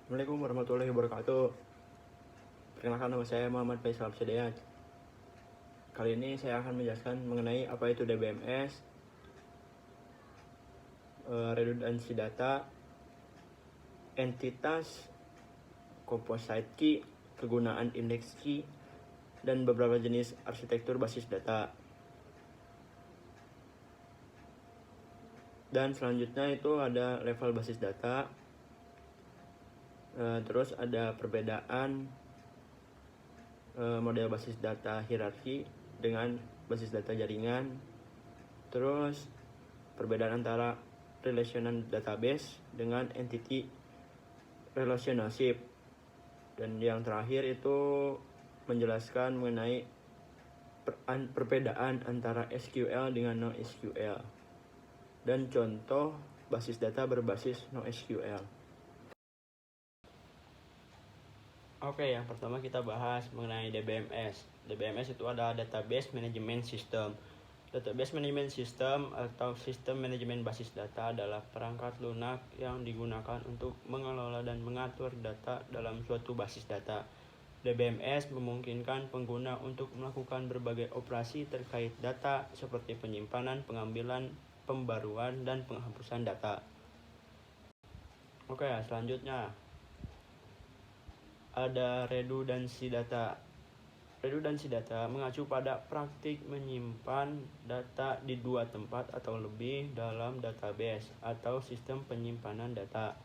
Assalamualaikum warahmatullahi wabarakatuh. Perkenalkan, nama saya Muhammad Faisal Absidayat. Kali ini saya akan menjelaskan mengenai apa itu DBMS, redundansi data, entitas, composite key, kegunaan index key, dan beberapa jenis arsitektur basis data. Dan selanjutnya itu ada level basis data, terus ada perbedaan model basis data hierarki dengan basis data jaringan, terus perbedaan antara relational database dengan entity relationship, dan yang terakhir itu menjelaskan mengenai perbedaan antara SQL dengan NoSQL dan contoh basis data berbasis NoSQL. Oke, yang pertama kita bahas mengenai DBMS. DBMS itu adalah Database Management System. Database Management System atau Sistem Manajemen Basis Data adalah perangkat lunak yang digunakan untuk mengelola dan mengatur data dalam suatu basis data. DBMS memungkinkan pengguna untuk melakukan berbagai operasi terkait data seperti penyimpanan, pengambilan, pembaruan, dan penghapusan data. Oke, selanjutnya ada redundansi data. Redundansi data mengacu pada praktik menyimpan data di dua tempat atau lebih dalam database atau sistem penyimpanan data.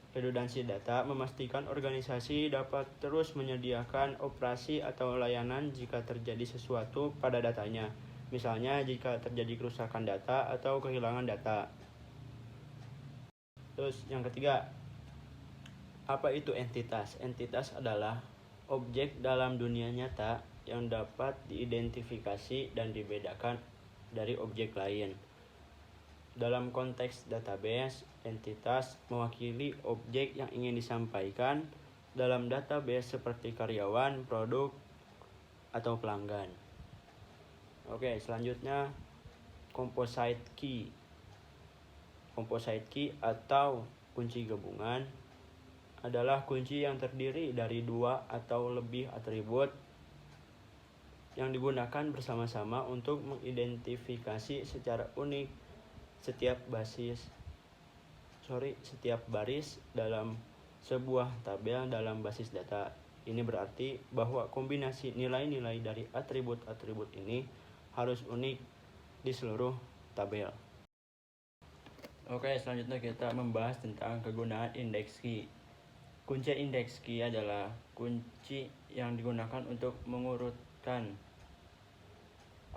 Redundansi data memastikan organisasi dapat terus menyediakan operasi atau layanan jika terjadi sesuatu pada datanya. Misalnya jika terjadi kerusakan data atau kehilangan data. Terus yang ketiga, apa itu entitas? Entitas adalah objek dalam dunia nyata yang dapat diidentifikasi dan dibedakan dari objek lain. Dalam konteks database, entitas mewakili objek yang ingin disampaikan dalam database seperti karyawan, produk, atau pelanggan. Oke, selanjutnya composite key. Composite key atau kunci gabungan adalah kunci yang terdiri dari dua atau lebih atribut yang digunakan bersama-sama untuk mengidentifikasi secara unik setiap baris dalam sebuah tabel dalam basis data. Ini berarti bahwa kombinasi nilai-nilai dari atribut-atribut ini harus unik di seluruh tabel. Oke, selanjutnya kita membahas tentang kegunaan index key. Kunci index key adalah kunci yang digunakan untuk mengurutkan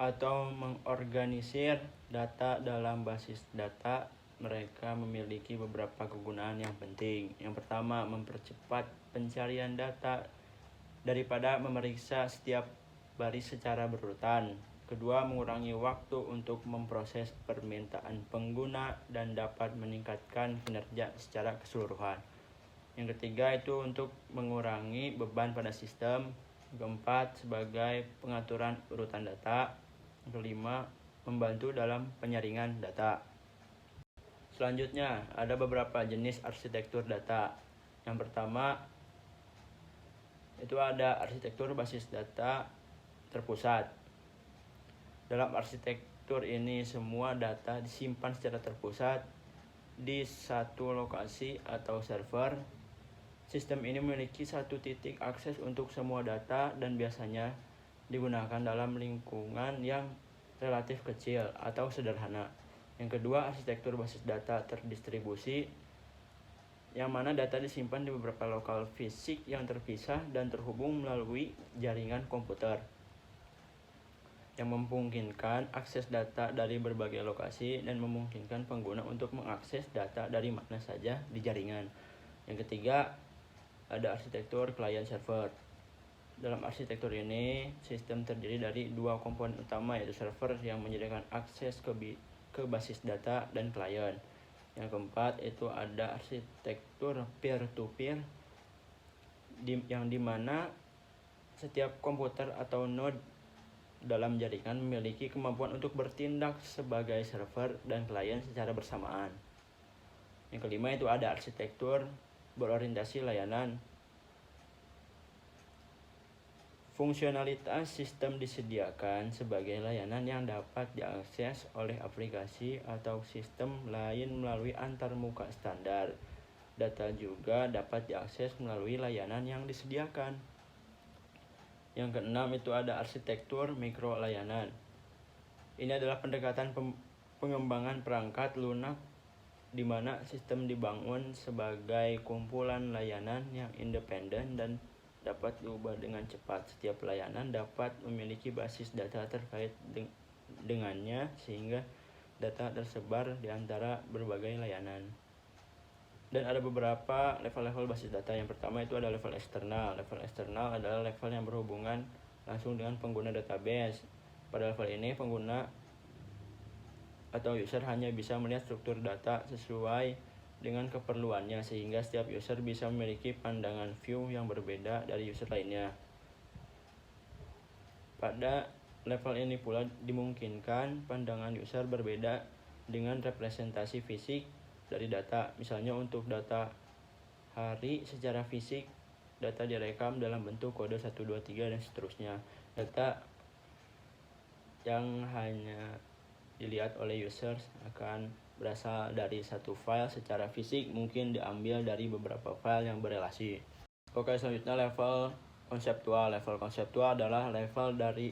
atau mengorganisir data dalam basis data. Mereka memiliki beberapa kegunaan yang penting. Yang pertama, mempercepat pencarian data daripada memeriksa setiap baris secara berurutan. Kedua, mengurangi waktu untuk memproses permintaan pengguna dan dapat meningkatkan kinerja secara keseluruhan. Yang ketiga itu untuk mengurangi beban pada sistem. Keempat, sebagai pengaturan urutan data. Yang kelima, membantu dalam penyaringan data. Selanjutnya, ada beberapa jenis arsitektur data. Yang pertama, itu ada arsitektur basis data terpusat. Dalam arsitektur ini, semua data disimpan secara terpusat di satu lokasi atau server. Sistem ini memiliki satu titik akses untuk semua data dan biasanya digunakan dalam lingkungan yang relatif kecil atau sederhana. Yang kedua, arsitektur basis data terdistribusi, yang mana data disimpan di beberapa lokal fisik yang terpisah dan terhubung melalui jaringan komputer, yang memungkinkan akses data dari berbagai lokasi dan memungkinkan pengguna untuk mengakses data dari mana saja di jaringan. Yang ketiga, ada arsitektur client server. Dalam arsitektur ini, sistem terdiri dari dua komponen utama, yaitu server yang menyediakan akses ke basis data dan klien. Yang keempat itu ada arsitektur peer-to-peer, yang dimana setiap komputer atau node dalam jaringan memiliki kemampuan untuk bertindak sebagai server dan klien secara bersamaan. Yang kelima itu ada arsitektur berorientasi layanan. Fungsionalitas sistem disediakan sebagai layanan yang dapat diakses oleh aplikasi atau sistem lain melalui antarmuka standar. Data juga dapat diakses melalui layanan yang disediakan. Yang keenam itu ada arsitektur mikro layanan. Ini adalah pendekatan pengembangan perangkat lunak di mana sistem dibangun sebagai kumpulan layanan yang independen dan dapat diubah dengan cepat. Setiap layanan dapat memiliki basis data terkait dengannya sehingga data tersebar di antara berbagai layanan. Dan ada beberapa level-level basis data. Yang pertama itu ada level eksternal. Level eksternal adalah level yang berhubungan langsung dengan pengguna database. Pada level ini pengguna atau user hanya bisa melihat struktur data sesuai dengan keperluannya sehingga setiap user bisa memiliki pandangan view yang berbeda dari user lainnya. Pada level ini pula dimungkinkan pandangan user berbeda dengan representasi fisik dari data. Misalnya untuk data hari secara fisik, data direkam dalam bentuk kode 1, 2, 3 dan seterusnya. Data yang hanya dilihat oleh user akan berasal dari satu file secara fisik, mungkin diambil dari beberapa file yang berelasi. Oke, selanjutnya level konseptual. Level konseptual adalah level dari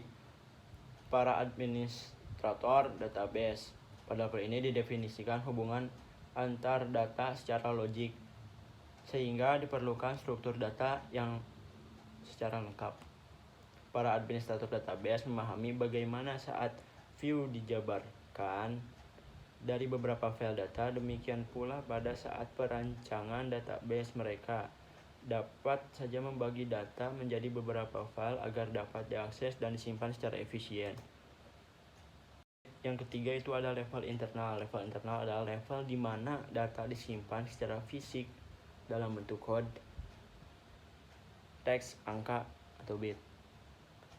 para administrator database. Pada level ini didefinisikan hubungan antar data secara logik, sehingga diperlukan struktur data yang secara lengkap. Para administrator database memahami bagaimana saat view dijabarkan dari beberapa file data, demikian pula pada saat perancangan database mereka dapat saja membagi data menjadi beberapa file agar dapat diakses dan disimpan secara efisien. Yang ketiga itu ada level internal. Level internal adalah level di mana data disimpan secara fisik dalam bentuk kode, teks, angka, atau bit.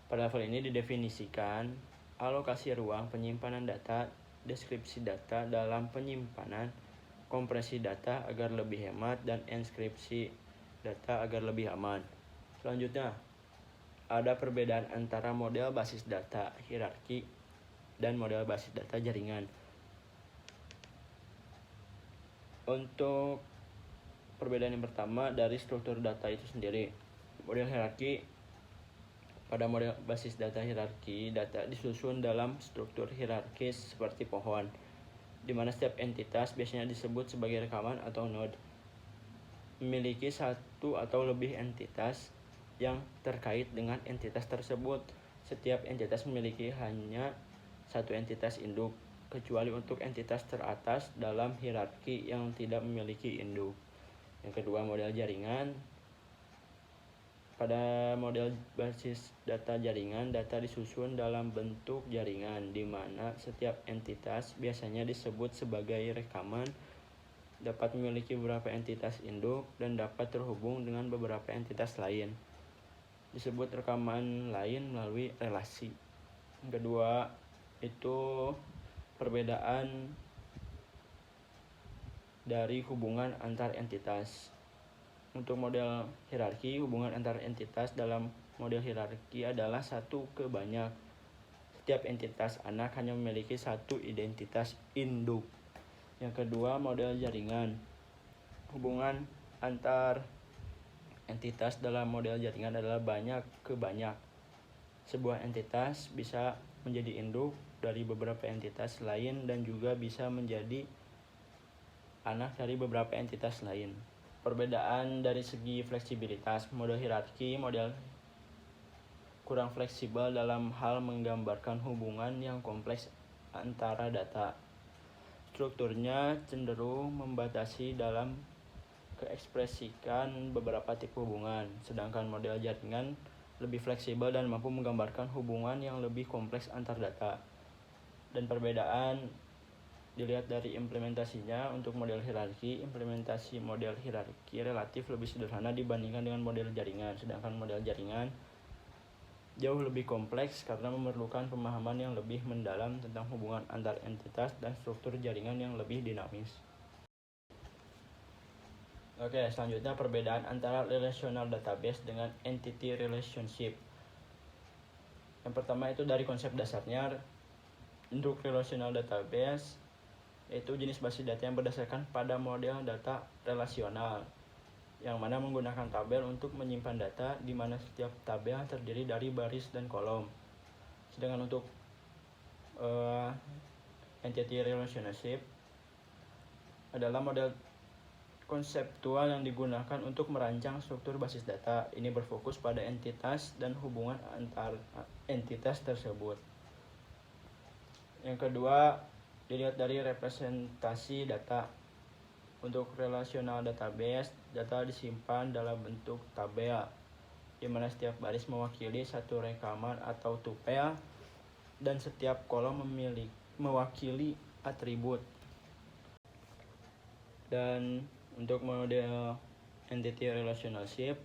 Pada level ini didefinisikan alokasi ruang penyimpanan data, deskripsi data dalam penyimpanan, kompresi data agar lebih hemat, dan enkripsi data agar lebih aman. Selanjutnya, ada perbedaan antara model basis data hierarki dan model basis data jaringan. Untuk perbedaan yang pertama dari struktur data itu sendiri. Model hierarki. Pada model basis data hierarki, data disusun dalam struktur hierarkis seperti pohon, di mana setiap entitas biasanya disebut sebagai rekaman atau node, memiliki satu atau lebih entitas yang terkait dengan entitas tersebut. Setiap entitas memiliki hanya satu entitas induk, kecuali untuk entitas teratas dalam hierarki yang tidak memiliki induk. Yang kedua, model jaringan. Pada model basis data jaringan, data disusun dalam bentuk jaringan, di mana setiap entitas biasanya disebut sebagai rekaman, dapat memiliki beberapa entitas induk, dan dapat terhubung dengan beberapa entitas lain. Disebut rekaman lain melalui relasi. Yang kedua, itu perbedaan dari hubungan antar entitas. Untuk model hierarki, hubungan antar entitas dalam model hierarki adalah satu ke banyak. Setiap entitas anak hanya memiliki satu identitas induk. Yang kedua, model jaringan. Hubungan antar entitas dalam model jaringan adalah banyak ke banyak. Sebuah entitas bisa menjadi induk dari beberapa entitas lain dan juga bisa menjadi anak dari beberapa entitas lain. Perbedaan dari segi fleksibilitas. Model hierarki, model kurang fleksibel dalam hal menggambarkan hubungan yang kompleks antara data. Strukturnya cenderung membatasi dalam mengekspresikan beberapa tipe hubungan, sedangkan model jaringan lebih fleksibel dan mampu menggambarkan hubungan yang lebih kompleks antar data. Dan perbedaan dilihat dari implementasinya. Untuk model hierarki, implementasi model hierarki relatif lebih sederhana dibandingkan dengan model jaringan, sedangkan model jaringan jauh lebih kompleks karena memerlukan pemahaman yang lebih mendalam tentang hubungan antar entitas dan struktur jaringan yang lebih dinamis. Oke, selanjutnya perbedaan antara relational database dengan entity relationship. Yang pertama itu dari konsep dasarnya. Untuk relational database yaitu jenis basis data yang berdasarkan pada model data relasional, yang mana menggunakan tabel untuk menyimpan data, di mana setiap tabel terdiri dari baris dan kolom. Sedangkan untuk entity relationship adalah model konseptual yang digunakan untuk merancang struktur basis data. Ini berfokus pada entitas dan hubungan antar entitas tersebut. Yang kedua, dilihat dari representasi data. Untuk relational database, data disimpan dalam bentuk tabel, di mana setiap baris mewakili satu rekaman atau tupel, dan setiap kolom mewakili atribut. Dan untuk model entity relationship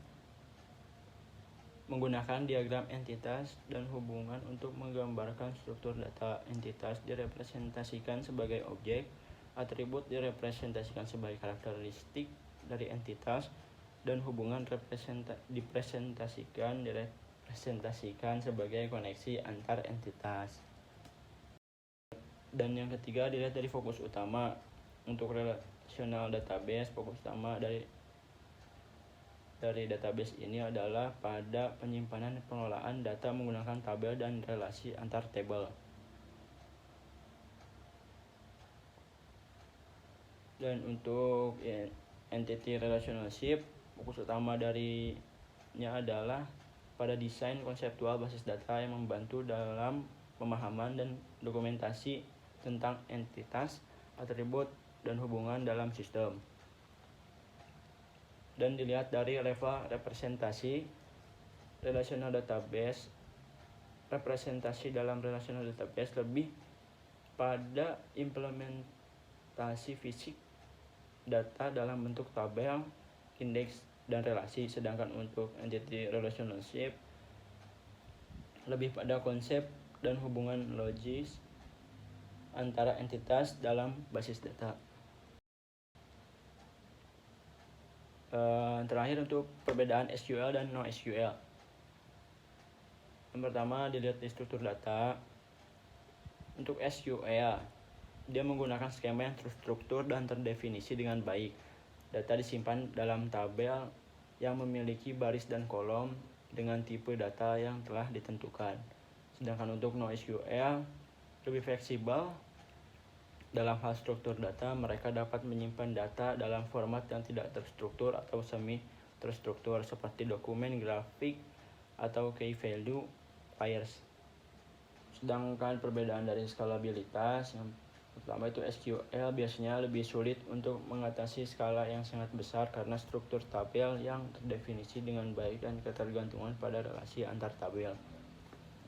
menggunakan diagram entitas dan hubungan untuk menggambarkan struktur data. Entitas direpresentasikan sebagai objek, atribut direpresentasikan sebagai karakteristik dari entitas, dan hubungan direpresentasikan sebagai koneksi antar entitas. Dan yang ketiga, dilihat dari fokus utama. Untuk relational database, fokus utama dari database ini adalah pada penyimpanan dan pengelolaan data menggunakan tabel dan relasi antar tabel. Dan untuk entity relationship, fokus utama darinya adalah pada desain konseptual basis data yang membantu dalam pemahaman dan dokumentasi tentang entitas, atribut, dan hubungan dalam sistem. Dan dilihat dari level representasi relational database. Representasi dalam relational database lebih pada implementasi fisik data dalam bentuk tabel, indeks, dan relasi. Sedangkan untuk entity relationship lebih pada konsep dan hubungan logis antara entitas dalam basis data. Terakhir untuk perbedaan SQL dan NoSQL. Yang pertama, dilihat di struktur data. Untuk SQL, dia menggunakan skema yang terstruktur dan terdefinisi dengan baik. Data disimpan dalam tabel yang memiliki baris dan kolom dengan tipe data yang telah ditentukan. Sedangkan untuk NoSQL lebih fleksibel. Dalam hal struktur data, mereka dapat menyimpan data dalam format yang tidak terstruktur atau semi terstruktur seperti dokumen, grafik, atau key value pairs. Sedangkan perbedaan dari skalabilitas, yang pertama itu SQL biasanya lebih sulit untuk mengatasi skala yang sangat besar karena struktur tabel yang terdefinisi dengan baik dan ketergantungan pada relasi antar tabel.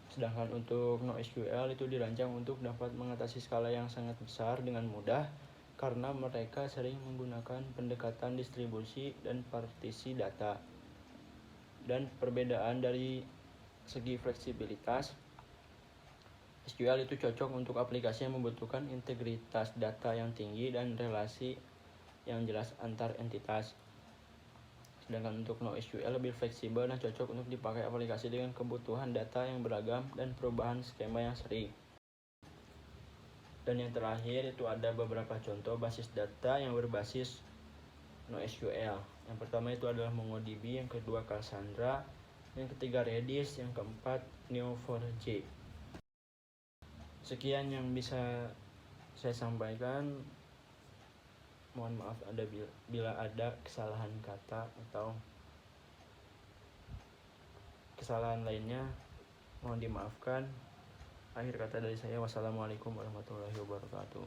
Sedangkan untuk NoSQL itu dirancang untuk dapat mengatasi skala yang sangat besar dengan mudah karena mereka sering menggunakan pendekatan distribusi dan partisi data. Dan perbedaan dari segi fleksibilitas, SQL itu cocok untuk aplikasi yang membutuhkan integritas data yang tinggi dan relasi yang jelas antar entitas. Sedangkan untuk NoSQL lebih fleksibel dan cocok untuk dipakai aplikasi dengan kebutuhan data yang beragam dan perubahan skema yang sering. Dan yang terakhir itu ada beberapa contoh basis data yang berbasis NoSQL. Yang pertama itu adalah MongoDB, yang kedua Cassandra, yang ketiga Redis, yang keempat Neo4j. Sekian yang bisa saya sampaikan. Mohon maaf bila ada kesalahan kata atau kesalahan lainnya, mohon dimaafkan. Akhir kata dari saya, wassalamualaikum warahmatullahi wabarakatuh.